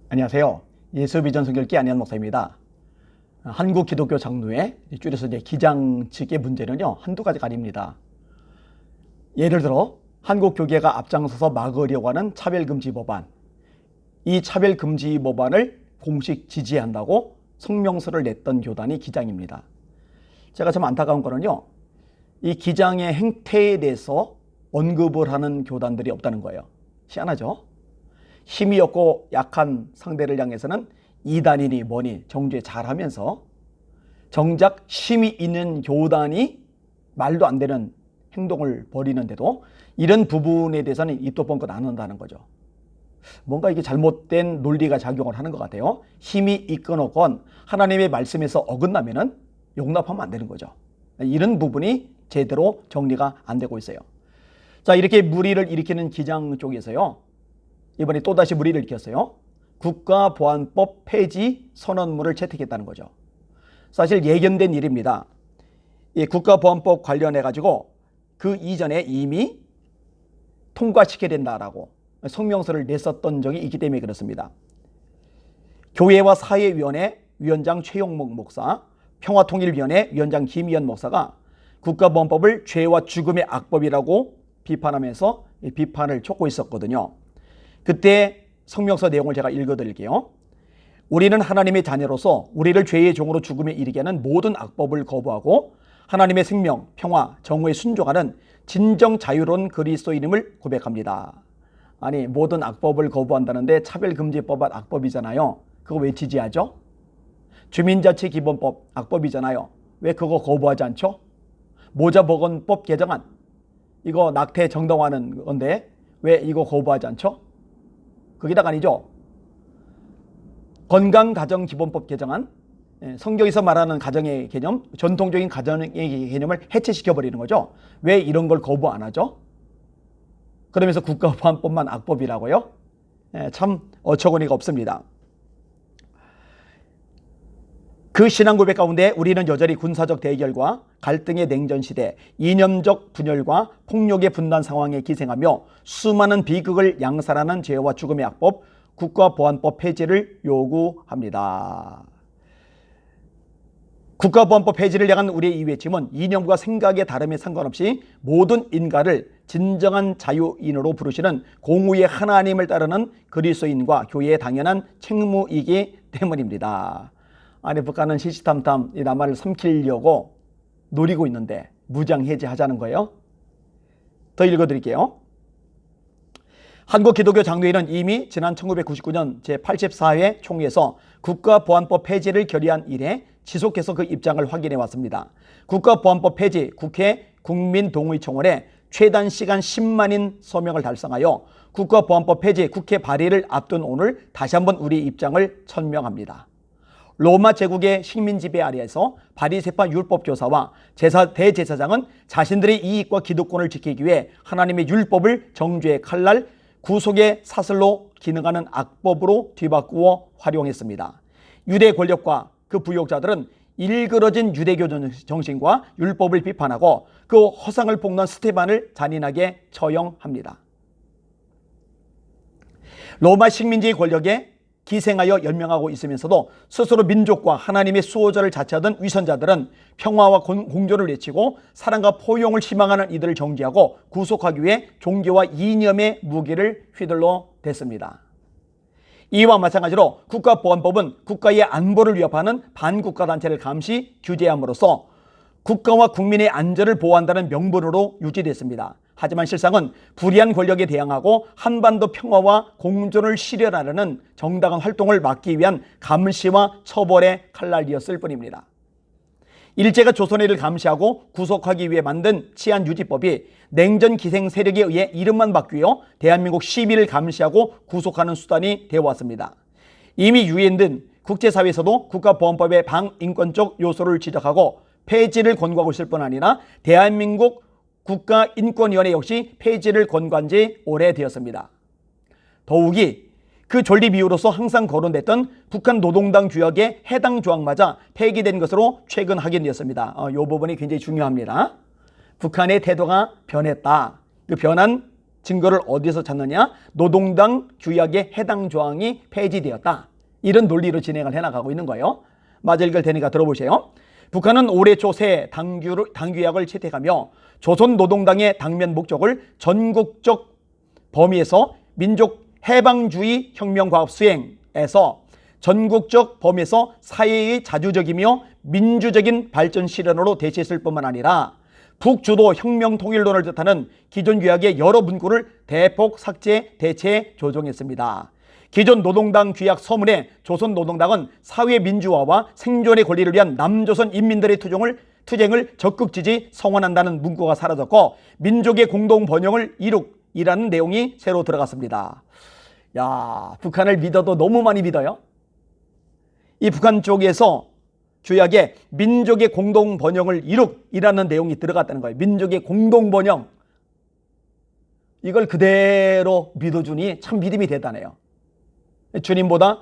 안녕하세요. 예수비전 선교일기 안혜연 목사입니다. 한국 기독교 장로회, 줄여서 기장 측의 문제는요, 한두 가지가 아닙니다. 예를 들어 한국 교계가 앞장서서 막으려고 하는 차별금지 법안, 이 차별금지 법안을 공식 지지한다고 성명서를 냈던 교단이 기장입니다. 제가 참 안타까운 거는요, 이 기장의 행태에 대해서 언급을 하는 교단들이 없다는 거예요. 희한하죠? 힘이 없고 약한 상대를 향해서는 이단이니 뭐니 정죄 잘하면서 정작 힘이 있는 교단이 말도 안 되는 행동을 벌이는데도 이런 부분에 대해서는 입도 뻥끗 안 한다는 거죠. 뭔가 이게 잘못된 논리가 작용을 하는 것 같아요. 힘이 있건 없건 하나님의 말씀에서 어긋나면은 용납하면 안 되는 거죠. 이런 부분이 제대로 정리가 안 되고 있어요. 자, 이렇게 물의를 일으키는 기장 쪽에서요, 이번에 또다시 물의를 일으켰어요. 국가보안법 폐지 선언문을 채택했다는 거죠. 사실 예견된 일입니다. 이 국가보안법 관련해 가지고 그 이전에 이미 통과시켜야 된다라고 성명서를 냈었던 적이 있기 때문에 그렇습니다. 교회와 사회위원회 위원장 최용목 목사, 평화통일위원회 위원장 김희연 목사가 국가보안법을 죄와 죽음의 악법이라고 비판하면서 비판을 촉고 있었거든요. 그때 성명서 내용을 제가 읽어드릴게요. 우리는 하나님의 자녀로서 우리를 죄의 종으로 죽음에 이르게 하는 모든 악법을 거부하고 하나님의 생명, 평화, 정의에 순종하는 진정 자유로운 그리스도인임을 고백합니다. 아니, 모든 악법을 거부한다는데 차별금지법은 악법이잖아요. 그거 왜 지지하죠? 주민자치기본법 악법이잖아요. 왜 그거 거부하지 않죠? 모자보건법 개정안, 이거 낙태 정당화하는 건데 왜 이거 거부하지 않죠? 거기다가 아니죠. 건강가정기본법 개정안, 성경에서 말하는 가정의 개념, 전통적인 가정의 개념을 해체시켜버리는 거죠. 왜 이런 걸 거부 안 하죠? 그러면서 국가보안법만 악법이라고요? 참 어처구니가 없습니다. 그 신앙 고백 가운데 우리는 여전히 군사적 대결과 갈등의 냉전시대, 이념적 분열과 폭력의 분단 상황에 기생하며 수많은 비극을 양산하는 죄와 죽음의 악법, 국가보안법 폐지를 요구합니다. 국가보안법 폐지를 향한 우리의 이 외침은 이념과 생각의 다름에 상관없이 모든 인간을 진정한 자유인으로 부르시는 공의의 하나님을 따르는 그리스도인과 교회의 당연한 책무이기 때문입니다. 아니, 북한은 시시탐탐 이 남한을 삼키려고 노리고 있는데 무장해제하자는 거예요. 더 읽어드릴게요. 한국 기독교 장로회는 이미 지난 1999년 제84회 총회에서 국가보안법 폐지를 결의한 이래 지속해서 그 입장을 확인해 왔습니다. 국가보안법 폐지 국회 국민동의청원에 최단 시간 10만인 서명을 달성하여 국가보안법 폐지 국회 발의를 앞둔 오늘 다시 한번 우리 입장을 천명합니다. 로마 제국의 식민 지배 아래에서 바리새파 율법 교사와 대제사장은 자신들의 이익과 기득권을 지키기 위해 하나님의 율법을 정죄의 칼날, 구속의 사슬로 기능하는 악법으로 뒤바꾸어 활용했습니다. 유대 권력과 그 부역자들은 일그러진 유대교 정신과 율법을 비판하고 그 허상을 볶는 스테반을 잔인하게 처형합니다. 로마 식민지의 권력에 기생하여 연명하고 있으면서도 스스로 민족과 하나님의 수호자를 자처하던 위선자들은 평화와 공존을 외치고 사랑과 포용을 희망하는 이들을 정죄하고 구속하기 위해 종교와 이념의 무기를 휘둘러 댔습니다. 이와 마찬가지로 국가보안법은 국가의 안보를 위협하는 반국가단체를 감시 규제함으로써 국가와 국민의 안전을 보호한다는 명분으로 유지됐습니다. 하지만 실상은 불의한 권력에 대항하고 한반도 평화와 공존을 실현하려는 정당한 활동을 막기 위한 감시와 처벌의 칼날이었을 뿐입니다. 일제가 조선해를 감시하고 구속하기 위해 만든 치안유지법이 냉전 기생 세력에 의해 이름만 바뀌어 대한민국 시민을 감시하고 구속하는 수단이 되어왔습니다. 이미 유엔된 국제사회에서도 국가보안법의 방인권적 요소를 지적하고 폐지를 권고하고 있을 뿐 아니라 대한민국 국가인권위원회 역시 폐지를 권고한 지 오래되었습니다. 더욱이 그 존립 이유로서 항상 거론됐던 북한 노동당 규약의 해당 조항마저 폐기된 것으로 최근 확인되었습니다. 이 부분이 굉장히 중요합니다. 북한의 태도가 변했다. 그 변한 증거를 어디서 찾느냐? 노동당 규약의 해당 조항이 폐지되었다. 이런 논리로 진행을 해나가고 있는 거예요. 마저 읽을 테니까 들어보세요. 북한은 올해 초 새 당규약을 채택하며 조선노동당의 당면 목적을 전국적 범위에서 민족 해방주의 혁명과업 수행에서 전국적 범위에서 사회의 자주적이며 민주적인 발전 실현으로 대체했을 뿐만 아니라 북주도 혁명 통일론을 뜻하는 기존 규약의 여러 문구를 대폭 삭제, 대체, 조정했습니다. 기존 노동당 규약 서문에 조선노동당은 사회민주화와 생존의 권리를 위한 남조선 인민들의 투쟁을 적극 지지 성원한다는 문구가 사라졌고 민족의 공동 번영을 이룩이라는 내용이 새로 들어갔습니다. 야, 북한을 믿어도 너무 많이 믿어요. 이 북한 쪽에서 규약에 민족의 공동 번영을 이룩이라는 내용이 들어갔다는 거예요. 민족의 공동 번영. 이걸 그대로 믿어주니 참 믿음이 대단해요. 주님보다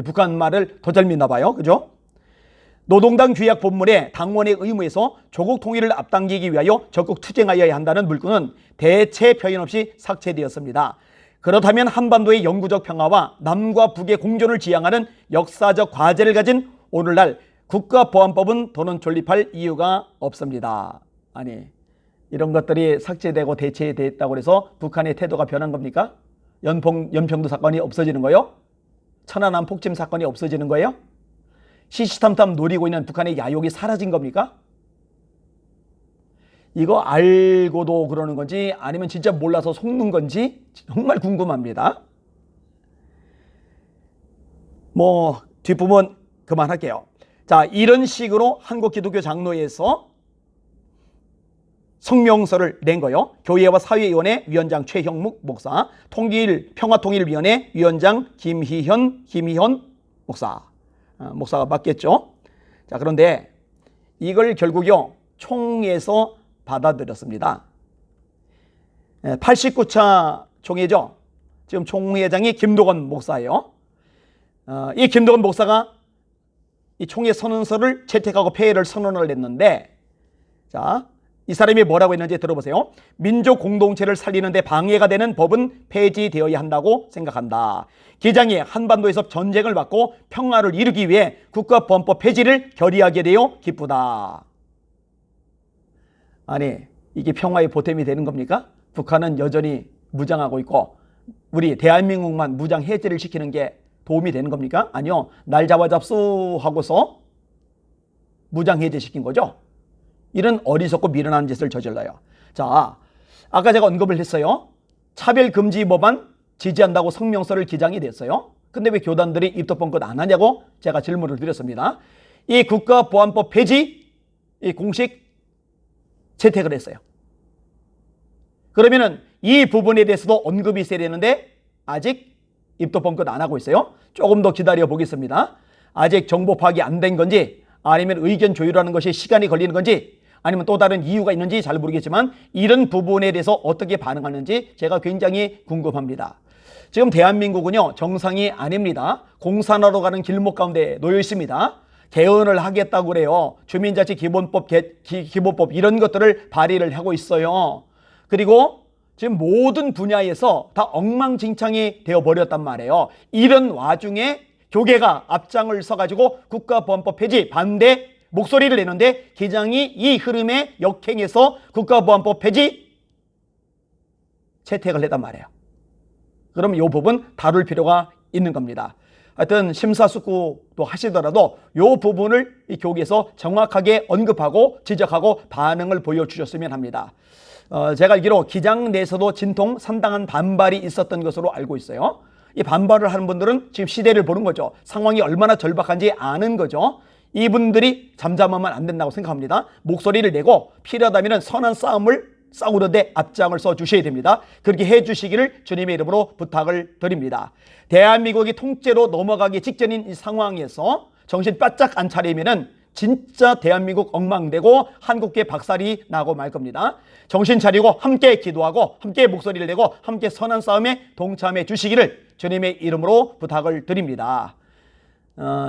북한 말을 더 잘 믿나 봐요. 그죠? 노동당 규약 본문에 당원의 의무에서 조국 통일을 앞당기기 위하여 적극 투쟁하여야 한다는 문구는 대체 표현 없이 삭제되었습니다. 그렇다면 한반도의 영구적 평화와 남과 북의 공존을 지향하는 역사적 과제를 가진 오늘날 국가보안법은 더는 존립할 이유가 없습니다. 아니, 이런 것들이 삭제되고 대체됐다고 해서 북한의 태도가 변한 겁니까? 연평도 사건이 없어지는 거예요? 천안함 폭침 사건이 없어지는 거예요? 시시탐탐 노리고 있는 북한의 야욕이 사라진 겁니까? 이거 알고도 그러는 건지 아니면 진짜 몰라서 속는 건지 정말 궁금합니다. 뭐 뒷부분 그만할게요. 자, 이런 식으로 한국기독교 장로회에서 성명서를 낸 거요. 교회와 사회위원회 위원장 최형묵 목사, 평화통일위원회 위원장 김희현 목사가 맞겠죠. 자, 그런데 이걸 결국요 총회에서 받아들였습니다. 89차 총회죠. 지금 총회장이 김도건 목사예요. 이 김도건 목사가 이 총회 선언서를 채택하고 폐회를 선언을 했는데, 자, 이 사람이 뭐라고 했는지 들어보세요. 민족 공동체를 살리는 데 방해가 되는 법은 폐지되어야 한다고 생각한다. 기장이 한반도에서 전쟁을 막고 평화를 이루기 위해 국가보안법 폐지를 결의하게 되어 기쁘다. 아니, 이게 평화의 보탬이 되는 겁니까? 북한은 여전히 무장하고 있고 우리 대한민국만 무장 해제를 시키는 게 도움이 되는 겁니까? 아니요. 날 잡아잡수 하고서 무장 해제시킨 거죠. 이런 어리석고 미련한 짓을 저질러요. 자, 아까 제가 언급을 했어요. 차별금지 법안 지지한다고 성명서를 기장이 냈어요. 근데 왜 교단들이 입덕번긋 안 하냐고 제가 질문을 드렸습니다. 이 국가보안법 폐지 이 공식 채택을 했어요. 그러면은 이 부분에 대해서도 언급이 있어야 되는데 아직 입덕번긋 안 하고 있어요. 조금 더 기다려 보겠습니다. 아직 정보 파악이 안 된 건지 아니면 의견 조율하는 것이 시간이 걸리는 건지 아니면 또 다른 이유가 있는지 잘 모르겠지만 이런 부분에 대해서 어떻게 반응하는지 제가 굉장히 궁금합니다. 지금 대한민국은요 정상이 아닙니다. 공산화로 가는 길목 가운데 놓여 있습니다. 개헌을 하겠다고 그래요. 주민자치기본법 기본법 이런 것들을 발의를 하고 있어요. 그리고 지금 모든 분야에서 다 엉망진창이 되어버렸단 말이에요. 이런 와중에 교계가 앞장을 서가지고 국가보안법 폐지 반대 목소리를 내는데 기장이 이 흐름에 역행해서 국가보안법 폐지 채택을 했단 말이에요. 그럼 이 부분 다룰 필요가 있는 겁니다. 하여튼 심사숙고도 하시더라도 이 부분을 이 교계에서 정확하게 언급하고 지적하고 반응을 보여주셨으면 합니다. 제가 알기로 기장 내에서도 진통 상당한 반발이 있었던 것으로 알고 있어요. 이 반발을 하는 분들은 지금 시대를 보는 거죠. 상황이 얼마나 절박한지 아는 거죠. 이분들이 잠잠하면 안 된다고 생각합니다. 목소리를 내고 필요하다면 선한 싸움을 싸우는데 앞장을 서 주셔야 됩니다. 그렇게 해 주시기를 주님의 이름으로 부탁을 드립니다. 대한민국이 통째로 넘어가기 직전인 이 상황에서 정신 바짝 안 차리면은 진짜 대한민국 엉망되고 한국계 박살이 나고 말 겁니다. 정신 차리고 함께 기도하고 함께 목소리를 내고 함께 선한 싸움에 동참해 주시기를 주님의 이름으로 부탁을 드립니다.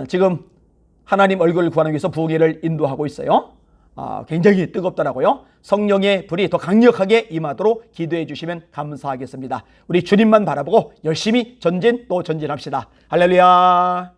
지금 하나님 얼굴을 구하는 위해서 부흥회를 인도하고 있어요. 굉장히 뜨겁더라고요. 성령의 불이 더 강력하게 임하도록 기도해 주시면 감사하겠습니다. 우리 주님만 바라보고 열심히 전진 또 전진합시다. 할렐루야.